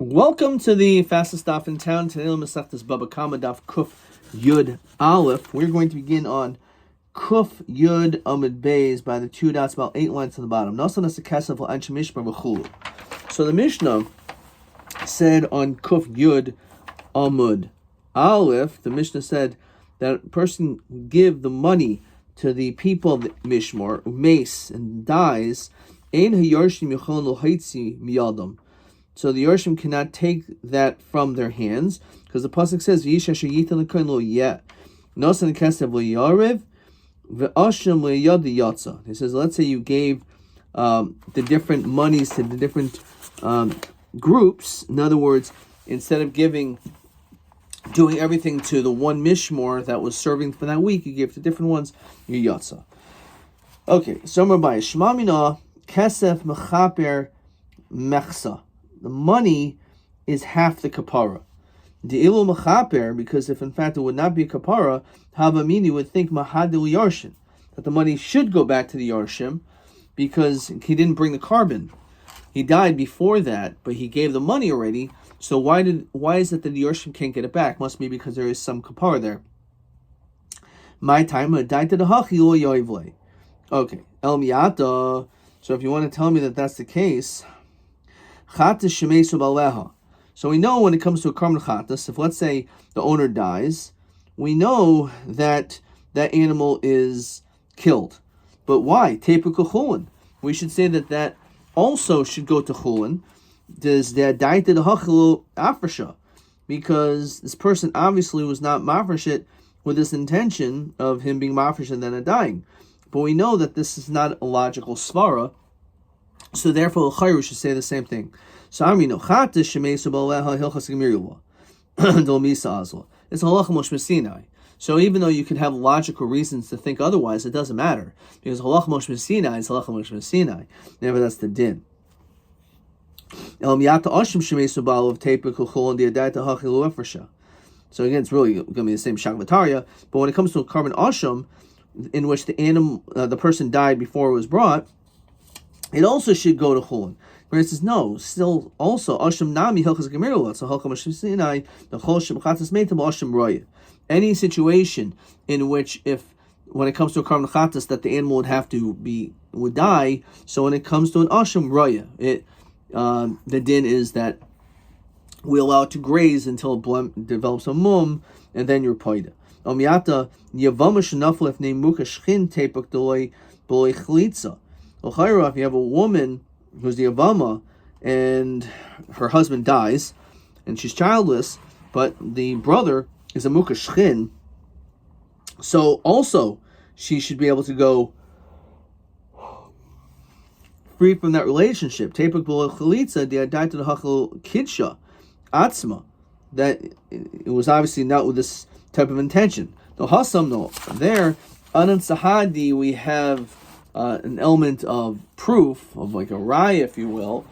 Welcome to the fastest daf in town. Today, Masechtas Bava Kama daf Kuf Yud Aleph. We're going to begin on Kuf Yud Amud Beis by the two dots, about 8 lines to the bottom. So the Mishnah said on Kuf Yud Amud Aleph, the Mishnah said that a person give the money to the people of the Mishmar, mace, and dies. Ein haYarshim Yachon Lo Haitzi Miyadam. So the Yorshim cannot take that from their hands, because the pasuk says, "V'yisha sheyitan l'kohen lo yeh nosan kesev le'yarev ve'ashim le'yad yatsa." He says, let's say you gave the different monies to the different groups. In other words, instead of doing everything to the one mishmor that was serving for that week, you gave to different ones your yatsa. Okay, so Rabbi Shema mina kesef mechaper mechsa. The money is half the kapara. The ilu mechaper, because if in fact it would not be a kapara, Havamini would think mahadil yarshin, that the money should go back to the yarshim, because he didn't bring the carbon. He died before that, but he gave the money already. So why is it that the yarshim can't get it back? Must be because there is some kapara there. My time died to the hachi lo yoivle. Okay, el miata. So if you want to tell me that that's the case. So we know when it comes to a karban chatas, if let's say the owner dies, we know that that animal is killed. But why? Tepuk chulin. We should say that also should go to chulin. Does that die to the hachilu afresha? Because this person obviously was not mafresh with this intention of him being mafresh and then a dying. But we know that this is not a logical svara. So therefore, l'chayru should say the same thing. So amino chatas shemesu baleha hilchas gemirula dol misa azla. It's halacha moshe Sinai. So even though you could have logical reasons to think otherwise, it doesn't matter, because halacha moshe Sinai is halacha moshe Sinai. Never, that's the din. El miyata ashim shemesu balav tepik l'chol and diadayta hachilu efresha. So again, it's really going to be the same shagvataria. But when it comes to a karban asham, in which the person died before it was brought, it also should go to chulin. Where it says no, still also asham nami hilchas gemirula. So halcha moshe Sinai the chol shemchatas meitam asham roya. Any situation in which, when it comes to a karban chatas, that the animal would die. So when it comes to an asham roya, the din is that we allow it to graze until it develops a mum, and then you're paida. Omiyata yavama shenafel if muka shchin tepuk doloi b'loi chlitza. If you have a woman who's the Avama and her husband dies and she's childless, but the brother is a Muka Shchin, so also she should be able to go free from that relationship. Tepuk b'lo chalitza di'adai to the hachal kidsha atzma. That it was obviously not with this type of intention. The hasam, no. There, anan sahadi, we have an element of proof, of like a raya, if you will,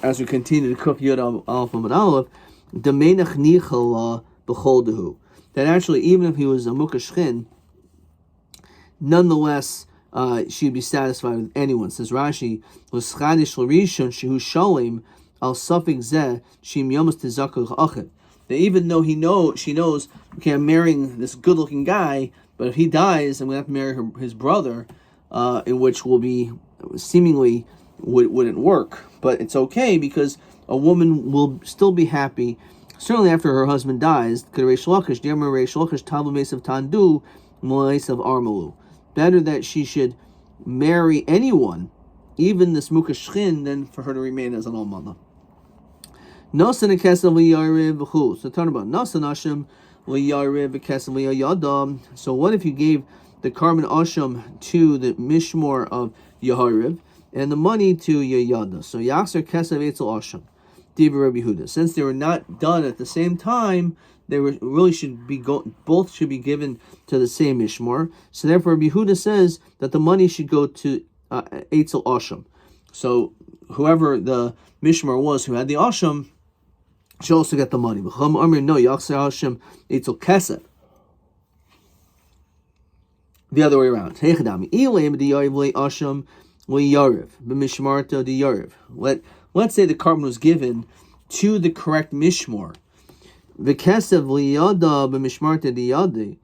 as we continue to cook Yud Aleph and Aleph, Demenach Nichala B'Choldehu. That actually, even if he was a Mukashchin, nonetheless, she'd be satisfied with anyone. Says Rashi, was Chadish L'Rishon Shehu Shalim Al Safik Zeh Shim Yomas Tizakul Achid. That even though she knows, okay, I'm marrying this good-looking guy, but if he dies, I'm going to have to marry his brother, in which will be seemingly wouldn't work, but it's okay because a woman will still be happy, certainly after her husband dies. Better that she should marry anyone, even this mukashchin, than for her to remain as an almana. So talking about nasan asham liyariv v'kesem liyadam. So what if you gave the karban asham to the mishmor of Yahariv, and the money to Yayada? So Yachzer Kesav Eitzel Asham, Diva Rabbi Yehuda. Since they were not done at the same time, both should be given to the same mishmor. So therefore, Rabbi Yehuda says that the money should go to Eitzel Asham. So whoever the mishmor was who had the asham should also get the money. But no, Yachzer Asham Eitzel Kesav. The other way around. Let's say the carbon was given to the correct mishmor. V'kesev liyada b'mishmarta diyadi,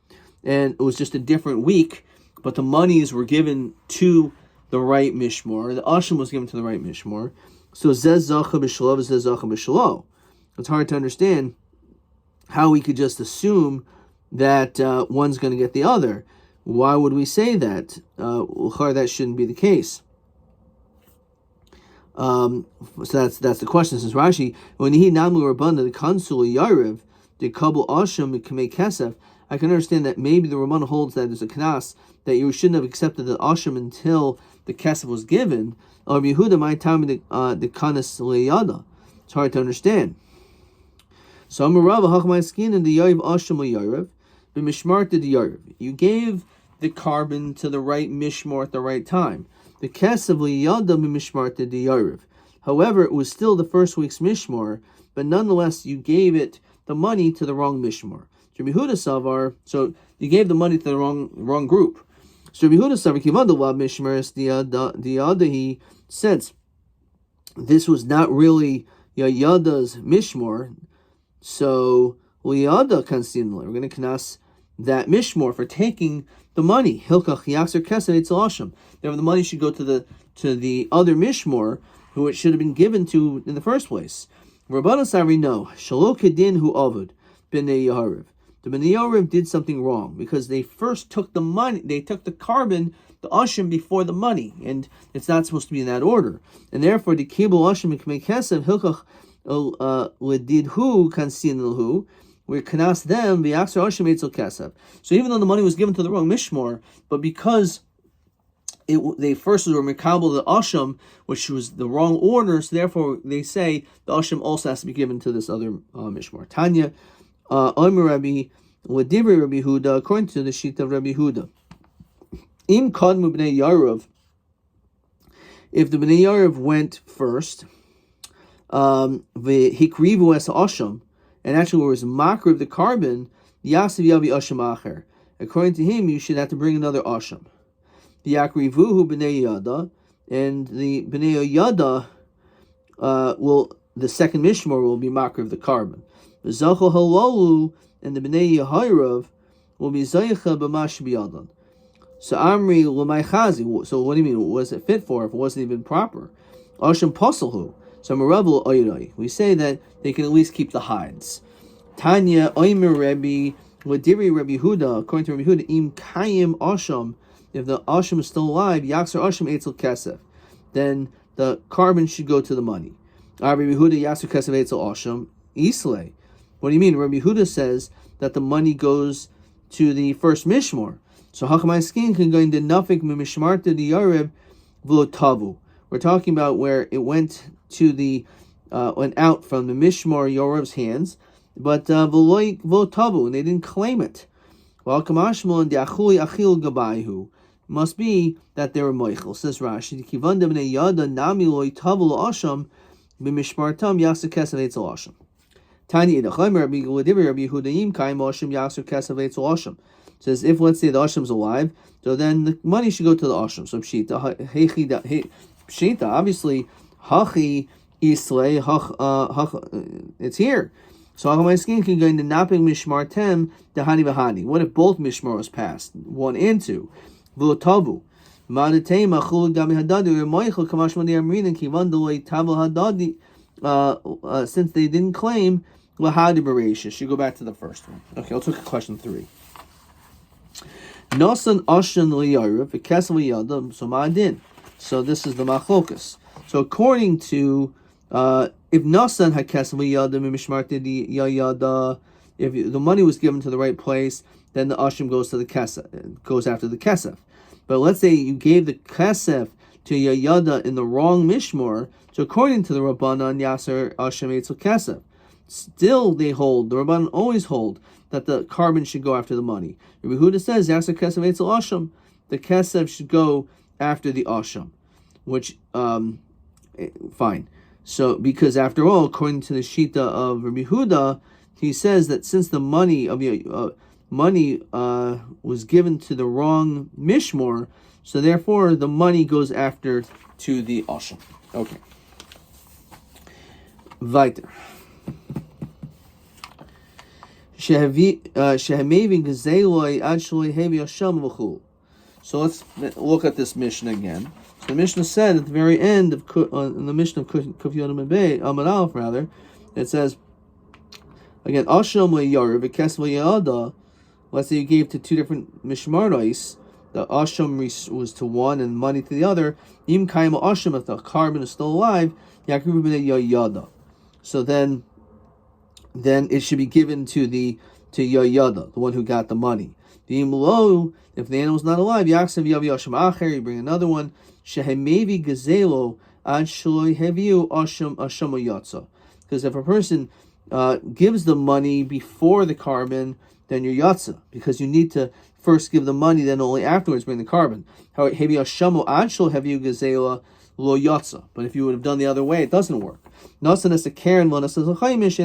and it was just a different week, but the monies were given to the right mishmor. The asham was given to the right mishmor. So zez zacha b'shalo, zez zacha b'shalo. It's hard to understand how we could just assume that one's going to get the other. Why would we say that? That shouldn't be the case. So that's the question. Says Rashi, when he namu rabbanan the consul yarev the kabul asham kamei kesef. I can understand that maybe the Ramban holds that there's a knas that you shouldn't have accepted the asham until the kesef was given. Or Yehuda my time the kanas leyada. It's hard to understand. So Amarava hachmai skin and the yarev asham yarev b'mishmarta the yarev. You gave the carbon to the right mishmor at the right time. The kesef liyada b'mishmarta the yarev. However, it was still the first week's mishmor, but nonetheless you gave it the money to the wrong mishmor. Rabbi Yehuda savar, so you gave the money to the wrong group. So Rabbi Yehuda savar kivanda la mishmaris the he says this was not really Yada's mishmor, so liyada kansinler. We're going to knas that mishmor for taking the money. Hilkach yakser kesed etzel asham. Therefore, the money should go to the other mishmor who it should have been given to in the first place. Rabbanan Sari no shalo kedin hu avud b'nei Yahariv. The Bnei Yahariv did something wrong because they first took the money. They took the carbon, the asham, before the money, and it's not supposed to be in that order. And therefore, the kibul asham k'mei kesef hilkach ledidhu kansin l'hu. We kanas them v'yakser asham etzel kesef. So even though the money was given to the wrong mishmor, but because they first were mekabel the asham, which was the wrong order, so therefore they say the asham also has to be given to this other mishmor. Tanya, Omer Rabbi, Ladivri Rabbi Huda, according to the sheet of Rabbi Huda, Im Kadmu Bnei Yarav, if the Bnei Yarav went first, the Hikrivu es asham, and actually was makriv the carbon, Yasav Yavi asham acher. According to him, you should have to bring another asham. The Yakrivuhu B'nei Yada, and the B'nei Yada the second mishmor will be makriv the carbon. The Zachal Halalu and the B'nei Yahirav will be Zayicha B'mash B'yadan. So Amri L'may Chazi. So what do you mean? What was it fit for if it wasn't even proper? Asham Pasalhu. So Maravel Oirai. We say that they can at least keep the hides. Tanya Oimer Rebbe Ladiri Rebbe Huda. According to Rebbe Huda, Im Kayim Asham. If the asham is still alive, Yakser asham etzel kesef, then the carbon should go to the money. Rabbi Yehuda Yakser kesef etzel asham islay. What do you mean? Rabbi Yehuda says that the money goes to the first mishmor. So Hakamai skin can go into nafik mishmarta the yareb v'lotavu. We're talking about where it went out from the mishmor Yorev's hands, but v'lotavu, and they didn't claim it. Well, kamashmol and diachuli achil gabayhu. Must be that they were moichel. Says Rashi, Kivanda b'nei yada nami loy tavu l'asham b'mishmartam yaser kesef etzel asham. Tani idachayim Rabbi Guladivi Rabbi Yehudaim kaim asham yaser kesef etzel asham. Says if let's say the asham's alive, so then the money should go to the asham. So pshita obviously hachi islay hach it's here. So my skin can go into naping mishmartem dehani v'hani. What if both mishmaros passed, 1 and 2? V'lotavu. Ma'adetei machul gami hadadi u'moichel kamash madi amrin kivan deloi tavel hadadi. Since they didn't claim lahadi bereisha, should go back to the first one. Okay, let's look at question 3. Nosan ashan liyarif v'kesel liyadam so ma'adin. So this is the machlokas. So according to if Nasan hakesem liyadam mishmarti yada, if the money was given to the right place, then the ashim goes to the kesef, goes after the kesef. But let's say you gave the kesef to yada in the wrong mishmor. So according to the Rabbanan Yaser ashim etzel kesef, still they hold, the Rabbanan always hold that the carbon should go after the money. Rabbi Huda says Yaser kesef etzel asham, the kesef should go after the asham, which fine. So, because after all, according to the Shita of Rabbi Huda, he says that since the money was given to the wrong mishmor, so therefore the money goes after to the asham. Okay. Weiter. So let's look at this Mishnah again. So the Mishnah said at the very end of in the Mishnah of Kuf Yodam Bay, Amud Aleph rather, it says again, Asham leYarav v'Kesef leYada. Let's say you gave to two different mishmaros. The asham was to one and money to the other. Im kaima asham, if the carbon is still alive, yakriv b'nei yada. So then it should be given to yada, the one who got the money. The imlo, if the animal's not alive, yaksav yavi asham acher, you bring another one. Shehemevi gazelo ad shloi heviu asham yatsa. Because if a person gives the money before the carbon, then you're yatsa, because you need to first give the money, then only afterwards bring the carbon. But if you would have done the other way, it doesn't work. As we said, Chaimish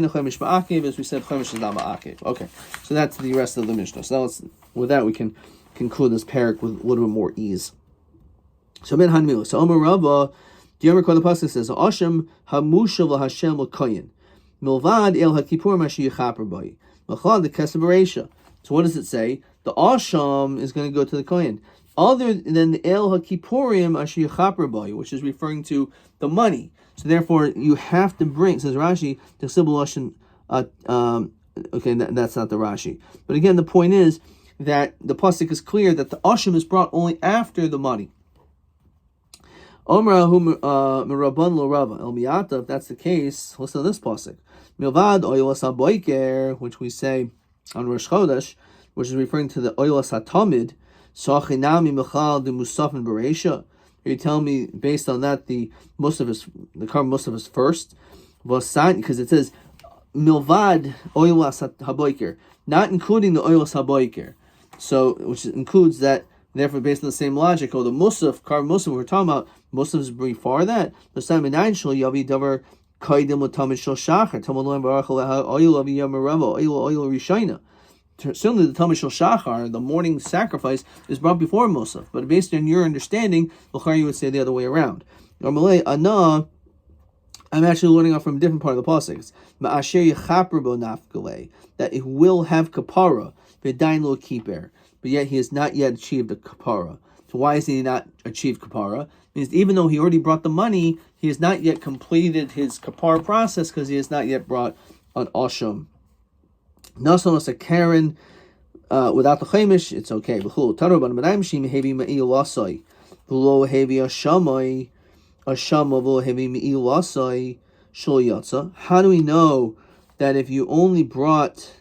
is not ma'akev. Okay, so that's the rest of the Mishnah. So with that, we can conclude this parak with a little bit more ease. So Ben Hanmilu. So Omer Rabba, do you remember what the pasuk says? Asham hamushav Hashem l'koyin milvad el hakipur mashi yichaper bayi machad the kesef bereisha. So what does it say? The asham is going to go to the kohen, other than the el hakipurim asher yichaper bayi, which is referring to the money. So therefore, you have to bring. Says Rashi, the sibul asham. Okay, that's not the Rashi. But again, the point is that the pasuk is clear that the asham is brought only after the money. Omrahu meraban lo rava el miata. If that's the case, listen to this pasuk. Milvad oilas haboiker, which we say on Rosh Chodesh, which is referring to the oilas hatamid. Sachinami mechal de musafin bereisha. Are you telling me based on that the carbon most of us first? Because it says milvad oilas haboiker, not including the oilas haboiker. So which includes that. Therefore, based on the same logic, the musaf, carbon musaf, we're talking about musaf is before that. The Simon Nine shall yavi davar kaidim l'tamid shel shachar. Talmud loim barach leha oil avi yamarava oil rishayna. Certainly, the tamid shel shachar, the morning sacrifice, is brought before musaf. But based on your understanding, l'char you would say the other way around. Normally, ana. I'm actually learning off from a different part of the pasuk. Ma'asher yichaper bo nafkale, that it will have kapara v'dain lo kiper. But yet he has not yet achieved the kapara. So why has he not achieved kapara? It means even though he already brought the money, he has not yet completed his kapara process because he has not yet brought an asham. Nason as a Karen without the chaimish, it's okay. How do we know that if you only brought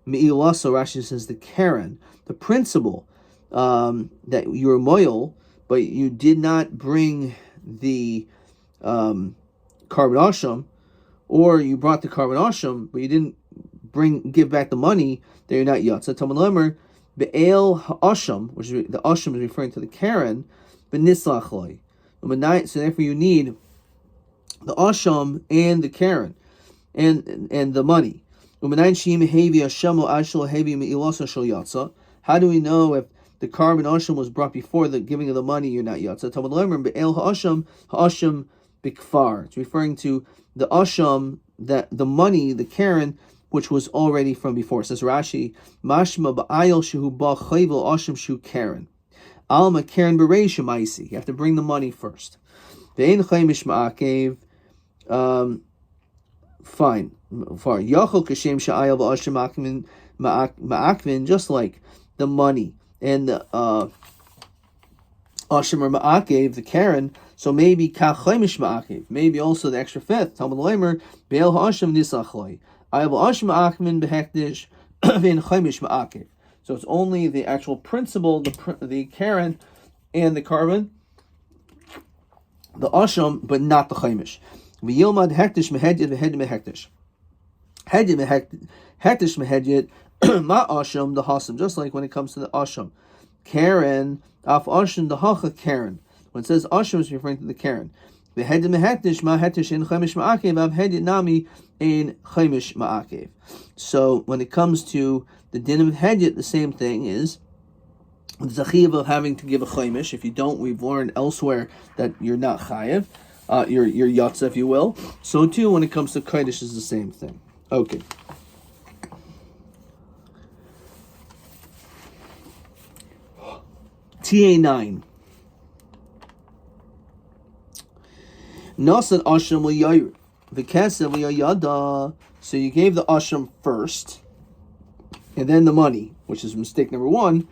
me'ilasa, Rashi says the Karen, the principle that you were moil, but you did not bring the carbon asham, or you brought the carbon asham, but you didn't give back the money, then you're not yatsa. Talmud lemer be'el ha'asham, which is the asham is referring to the Karen, but nislach loy. So therefore you need the asham and the Karen and the money. How do we know if the carbon asham was brought before the giving of the money, you're not yatsa? Talmud lemer be'el ha'asham bikfar. It's referring to the asham, that the money, the Karen, which was already from before. It says Rashi, mashma ba'ayil shehu ba chayvel asham shu Karen. Alma Karen bereisha ma'isi. You have to bring the money first. Ve'en chaimish ma'akev. Fine. For yachol kashem sha'ayil ba'asham ma'akvin, just like the money and the asham or ma'akev, the Karen. So maybe kachaimish ma'akev, maybe also the extra fifth. Talmud lemer be'el ha'asham nisachloi. Ayil ba'asham ma'akvin behekdish ve'en chaimish ma'akev. So it's only the actual principle, the Karen and the carbon, the asham, but not the chaimish. V'yilmad hektish mehedyet v'hedyet mehektish. Hedyet hektish mehedyet ma asham the hasam. Just like when it comes to the asham, Karen af asham the hacha Karen. When it says asham, is referring to the Karen. V'hedyet mehektish ma hektish in chaimish ma'akev av hedyet nami in chaimish ma'akev. So when it comes to the din of hedyet, the same thing is the zachiv of having to give a chaimish. If you don't, we've learned elsewhere that you're not chayiv. your yatsa, if you will. So too, when it comes to kodesh, is the same thing. Okay. TA9. Nasan asham l'yayir. V'kesev l'yayada. So you gave the asham first, and then the money, which is mistake number one.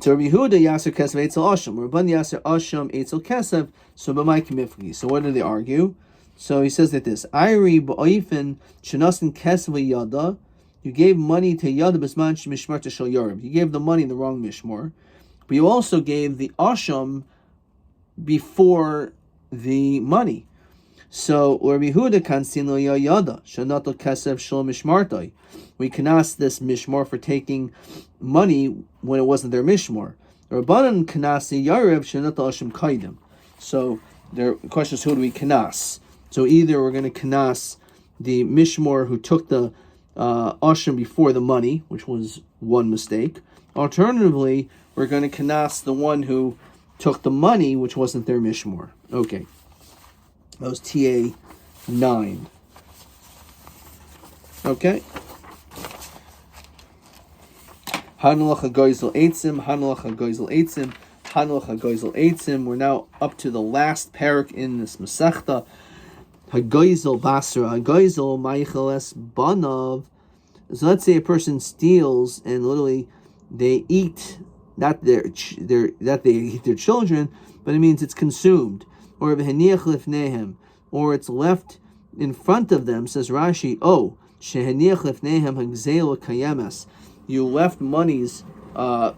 So Rabbi Yehuda yaser kesev eitzel asham. Rabban yaser asham eitzel kesev. So b'may k'mifri. So what do they argue? So he says that this Iri b'oifen shenasin kesev l'yada. You gave money to yada b'zman shemishmarta shel yorib. You gave the money in the wrong mishmor. But you also gave the asham before the money. So Rabbi Yehuda kansin lo yada shanato kesef shel mishmartai. We can ask this mishmor for taking money when it wasn't their mishmor. Rabbanan kanasi yarib shanato asham kaidim. So the question is, who do we kanas? So either we're going to kanas the mishmor who took the asham before the money, which was one mistake. Alternatively, we're going to kanas the one who took the money, which wasn't their mishmor. Okay. That was TA 9. Okay. Hanulacha goizel eitzim, Hanulacha goizel eitzim, Hanulacha goizel eitzim. We're now up to the last parak in this Masechta. Hagoizel basra, hagoizel maicheles banav. So let's say a person steals and literally they eat, not they eat their children, but it means it's consumed. Or v'heniach lifnehem, or it's left in front of them. Says Rashi, sheheniach lifnehem hagzeil kayemes. You left monies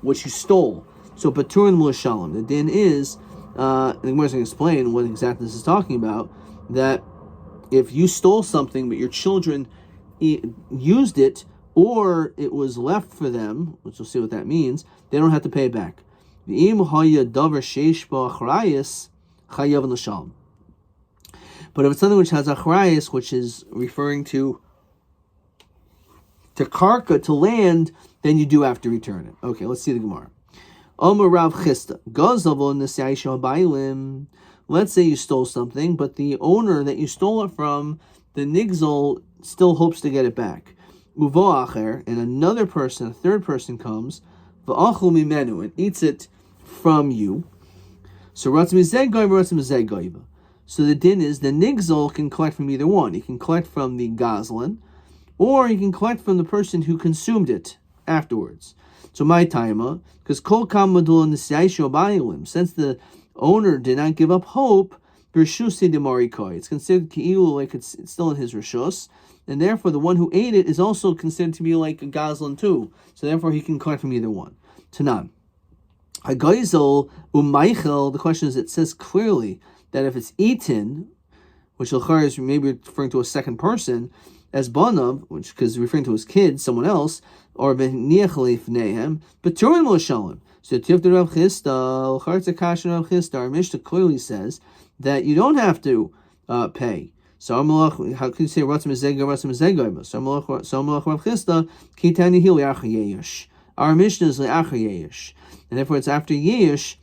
which you stole. So paturin l'shalom. The din is, the Gemara is going to explain what exactly this is talking about. That if you stole something but your children used it, or it was left for them, which we'll see what that means, they don't have to pay it back. V'im haya davar sheish ba'achrayis. But if it's something which has achrayis, which is referring to karka, to land, then you do have to return it. Okay, let's see the Gemara. Omer Rav Chista. Let's say you stole something, but the owner that you stole it from, the nigzol, still hopes to get it back. Uvo acher, and another person, a third person comes, v'achul mimenu, and eats it from you. So the din is the nigzol can collect from either one. He can collect from the gazlan, or he can collect from the person who consumed it afterwards. So my taima, because kol kam madul nisyaisho, since the owner did not give up hope, b'rishusi demarikoi. It's considered ki'ilu, like it's still in his rishus, and therefore the one who ate it is also considered to be like a gazlan too. So therefore he can collect from either one. Tanan. Hagoizel u'maichel, the question is, it says clearly that if it's eaten, which is maybe referring to a second person, as banav, which because referring to his kids, someone else, or v'niach lifnehem, b'turin l'shalom. So Tiv Rav Chista, l'charetz Rav Chista, our Mishnah clearly says that you don't have to pay. So how can you say ratzim ezega? So Rav Chista kitani hil yachayesh. Our Mishnah is le'achar yesh, and therefore it's after yesh.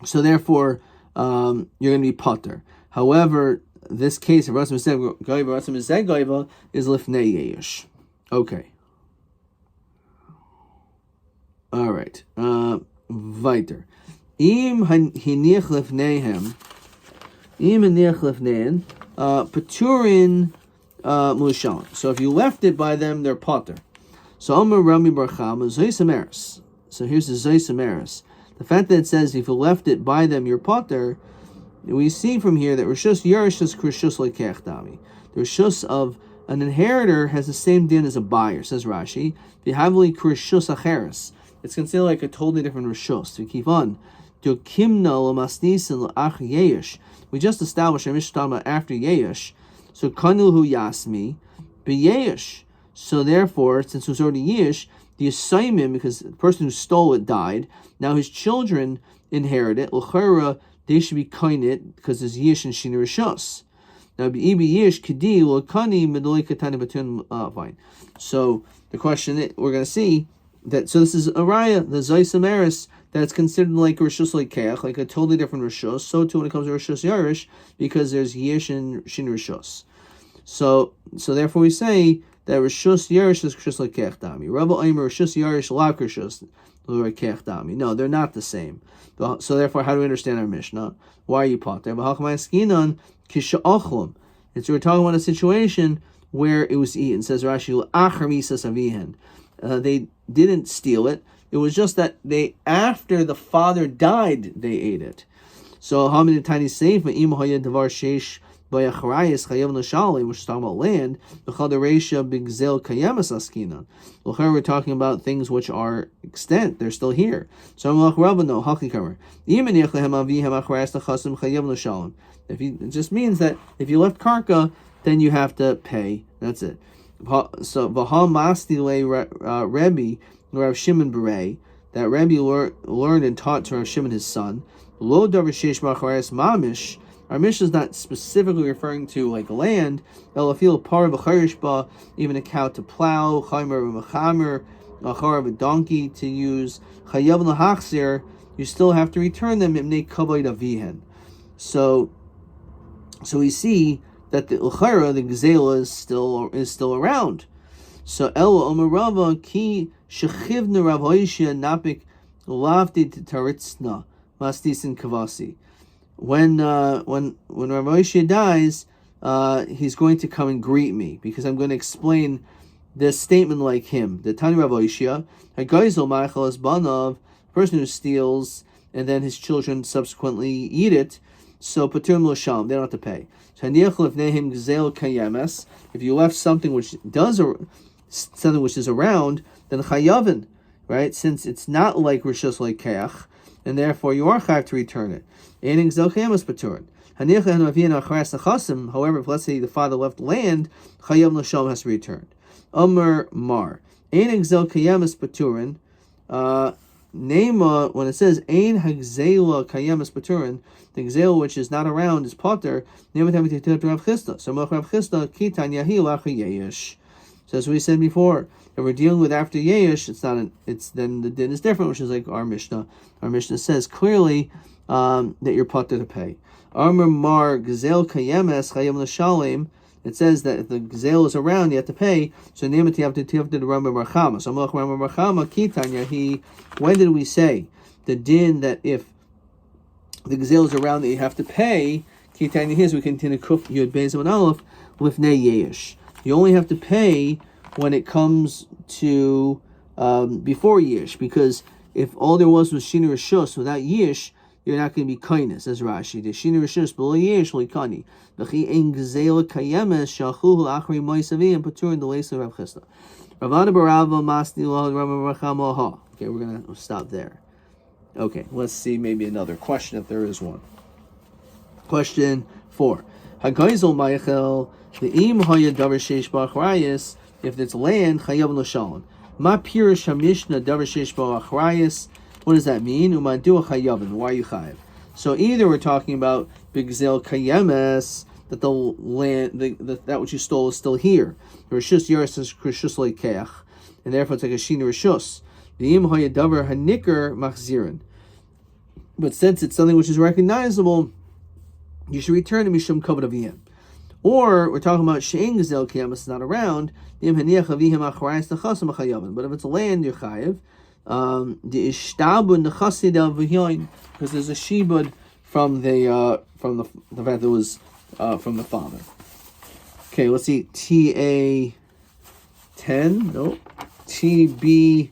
So therefore, you're going to be potter. However, this case of ratzim ezega is lifnei yesh. Okay. All right. Weiter. Im hiniach lifneihem. Paturin mushal. So if you left it by them, they're potter. So Omer Rami Barcham Zoisamaris. So here's the Zoisamaris. The fact that it says if you left it by them, you're potter. We see from here that Rishus Yarishus Krishus Lekech Dami. The Rishus of an inheritor has the same din as a buyer, says Rashi. V'havli Krishus Acheres. It's considered like a totally different Rishus. We keep on. We just established a Mishnah after Yesh. So Kanilhu Yasmi B'Yesh. So therefore, since it was already Yesh, the assignment, because the person who stole it died, now his children inherit it. L'chara, they should be kainit because there's Yesh and Shina Rishos. Now B'ibi Yesh Kedi L'kani Medolei Katani Batun. Fine. So the question that we're going to see that, so this is a raya, the Zoisamaris, that's considered like Rishus Lekeach, like a totally different Rishus. So too when it comes to Rishus Yarish, because there's Yesh and Shin Rishus. So therefore we say that Rishus Yarish is Rishus Lekeach Dami. Rabbi Omer Rishus Yarish Lav Rishus Lekeach Dami. No, they're not the same. So therefore, how do we understand our Mishnah? Why are you potter? And so we're talking about a situation where it was eaten. Says Rashi, they didn't steal it. It was just that after the father died, they ate it. So how many tiny safe which is talking about land. We're talking about things which are extant; they're still here. So it just means that if you left karka, then you have to pay. That's it. So Rabbi Rav Shimon Berei, that Rabbi learned and taught to Rav Shimon his son. Lo davar sheish b'chares mamish. Our Mishnah is not specifically referring to like land. Even a cow to plow, a donkey to use. You still have to return them. So we see that the gzela is still around. So Ella Omer Rava ki shechivna Rav Hoshia napik lavdi taritzna mastisin kavasi. When Rav Hoshia dies, he's going to come and greet me because I'm going to explain this statement like him. The Tani Rav Hoshia, Hagaizel Ma'achal is banav, person who steals and then his children subsequently eat it. So Patur L'Sham, they don't have to pay. If you left something which is around, then Chayavin, right? Since it's not like Rishus Lekeach, and therefore you are chayav to return it. However, if let's say the father left land, Chayav L'Sham has to return. Amar Mar. Nema, when it says Ein Hagzela Kayemas Paturin, the Gzela which is not around is Potter, Nema Tamit Rav Chisda. So Rav Chisda Kitan Yahi Lacha Yesh. So as we said before, if we're dealing with after Yesh, then the din is different, which is like our Mishnah. Our Mishnah says clearly that you're Potter to pay. Amar Mar Gzel Kayemas Chayim L'Shalim. It says that if the gzela is around, you have to pay. So name it you have to the Rambam Barchama. So Rambam Barchama Kitanya. When did we say the din that if the gzela is around that you have to pay? Kitanya. Here, we continue Kuf Yud Beis and Aleph Lifnei Yesh. You only have to pay when it comes to before Yesh, because if all there was Shini Rishus without Yesh, you're not going to be kindness, as Rashi. The Shini Rishus below Yesh Likani. V'chi ein gzela kayemes shachuhu achri moisavi and patur in the lace of Rav Chisda. Ravana Barava Masni Lo Rama Rachamaha. Okay, we're going to stop there. Okay, let's see maybe another question if there is one. Question 4. Hagaizel Maichel Le'im Haya Davar Sheish Ba'achrayis. If it's land, Chayav L'Shalom. Ma Pirish HaMishnah Davar Sheish Ba'achrayis. What does that mean? Umadu Chayavin. Why are you chayav? So either we're talking about Bigzel Kayemes, that the land, that which you stole is still here. Rishus Yaris is Rishus Lekeach, and therefore it's like a Shina Rishus. V'im Hayadavar Hanikar Machzirin. But since it's something which is recognizable, you should return to Mishum Kavod Aviyim. Or we're talking about Shein Gzel Kayemes is not around. But if it's land, you're chayav. The ishtabun nechasi del v'yoin, because there's a shibud from the fact that was from the father. Okay, let's see. TA10, no, TB10.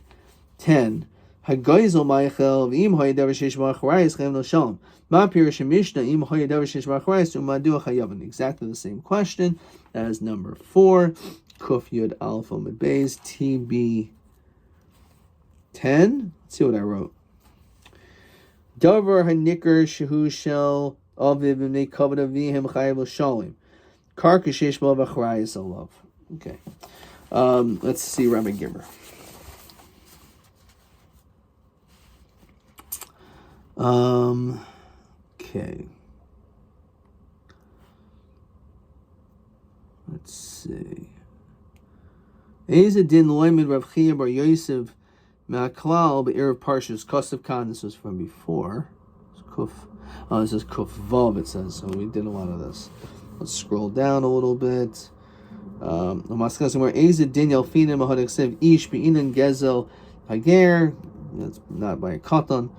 Hagaizel ma'achel v'im hoyedav sheish b'achrayis chayim l'shalom. Ma pirish mishnah im hoyedav sheish b'achrayis u'madu chayavin. Exactly the same question. That is number 4. Kuf Yud Aleph Amud Beis TB10. Let's see what I wrote. Davar hanikar shehu shel aviv v'nei kavod avihim chayav l'shalim. Karka sheish bo v'achrayis alav. Okay. Let's see Rabbi Gibber. Okay. Let's see. Eza din loymid Rav Chia bar Yosef Ma'aklal be'erev parshas Kosav Khan. This was from before. This is Kuf Vav, it says. So we did a lot of this. Let's scroll down a little bit. Ish be'inan gezel hager. That's not by a katan.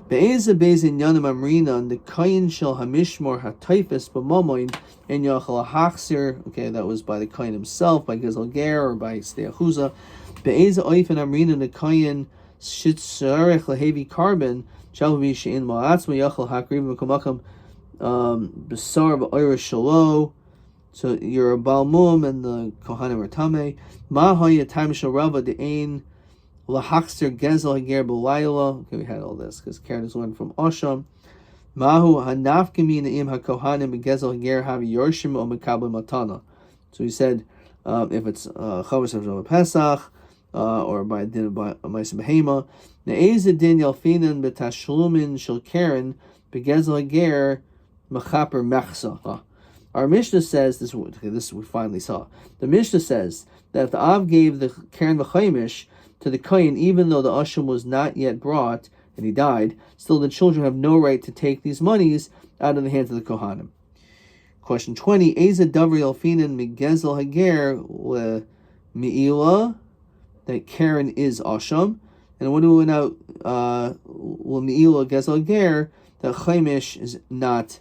Be'eza bezin yanim amrina the kayin shel hamishmor hataifis b'mamoin en yachal hachsir. Okay, that was by the kayin himself, by gezel ger, or by steachuza. Be'eza oifen amrina the kayin shitzarech lehevi carbon shall be she'in ma'atzma yachal hakrim v'kamakam b'sar ba'oira shalo. So you're a balmum and the kohanim are tameh. Ma haya time shel rava de'ain lahachster gezel hager b'layla. Okay, we had all this because Karen is one from Osham. Mahu hanafkemi ne'im hakohanim gezel hager havi yorshim o mekabel matana. So he said, if it's chavis of Pesach or by din by ma'aseh behema, ne'ezed din yalfinan b'tashlumin shel Karen b'gezel hager mechaper mechsa. Our Mishnah says, this we finally saw. The Mishnah says that if the Av gave the Karen V'chaimish to the Kohen, even though the Asham was not yet brought, and he died, still the children have no right to take these monies out of the hands of the Kohanim. Question 20, Eza Davri Alfinan Migezel Hager Le Mi'ila, that Karen is Asham, and when we went out, Le Mi'ila Gezel Hager, that Chaimish is not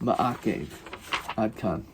Ma'akev. Ad Khan.